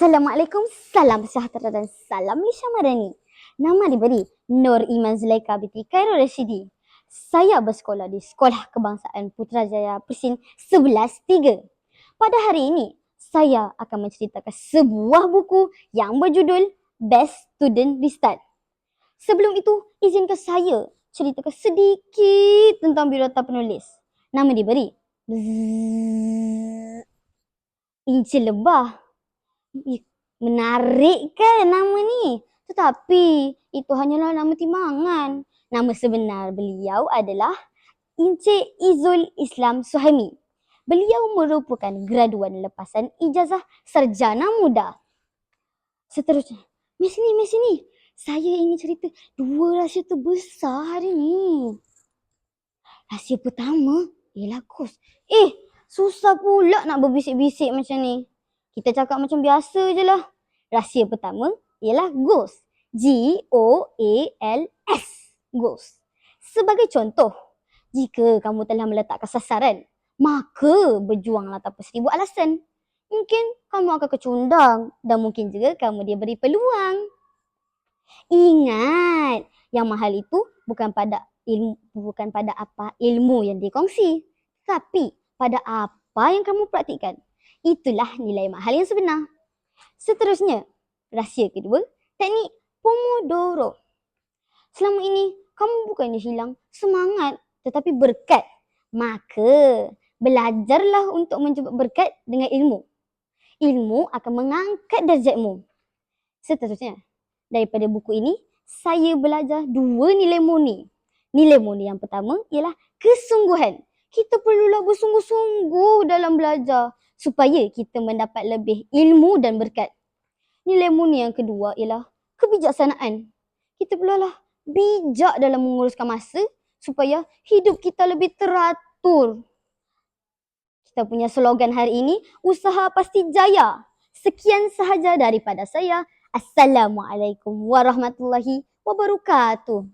Assalamualaikum, salam sejahtera dan salam Malaysia Madani. Nama diberi Nur Iman Zulaika binti Khairul Rashidi. Saya bersekolah di Sekolah Kebangsaan Putrajaya Persin 11-3. Pada hari ini, saya akan menceritakan sebuah buku yang berjudul Best Student Restart. Sebelum itu, izinkan saya ceritakan sedikit tentang biodata penulis. Nama diberi Inci Lebah. Menarik kan nama ni? Tetapi itu hanyalah nama timbangan. Nama sebenar beliau adalah Encik Izzul Islam Suhaimi. Beliau merupakan graduan lepasan ijazah sarjana muda. Seterusnya, Miss sini. Saya ingin cerita 2 rahsia terbesar hari ni. Rahsia pertama ialah ghost. Susah pula nak berbisik-bisik macam ni. Kita cakap macam biasa je lah. Rahsia pertama ialah ghost. G-O-A-L-S. Ghost. Sebagai contoh, jika kamu telah meletakkan sasaran, maka berjuanglah tanpa 1000 alasan. Mungkin kamu akan kecundang dan mungkin juga kamu diberi peluang. Ingat, yang mahal itu bukan pada apa ilmu yang dikongsi, tapi pada apa yang kamu praktikkan. Itulah nilai mahal yang sebenar. Seterusnya, rahsia kedua, teknik Pomodoro. Selama ini, kamu bukannya hilang semangat tetapi berkat. Maka, belajarlah untuk menjemput berkat dengan ilmu. Ilmu akan mengangkat darjatmu. Seterusnya, daripada buku ini, saya belajar 2 nilai murni. Nilai murni yang pertama ialah kesungguhan. Kita perlulah bersungguh-sungguh dalam belajar supaya kita mendapat lebih ilmu dan berkat. Nilai murni yang kedua ialah kebijaksanaan. Kita perlulah bijak dalam menguruskan masa supaya hidup kita lebih teratur. Kita punya slogan hari ini, usaha pasti jaya. Sekian sahaja daripada saya. Assalamualaikum warahmatullahi wabarakatuh.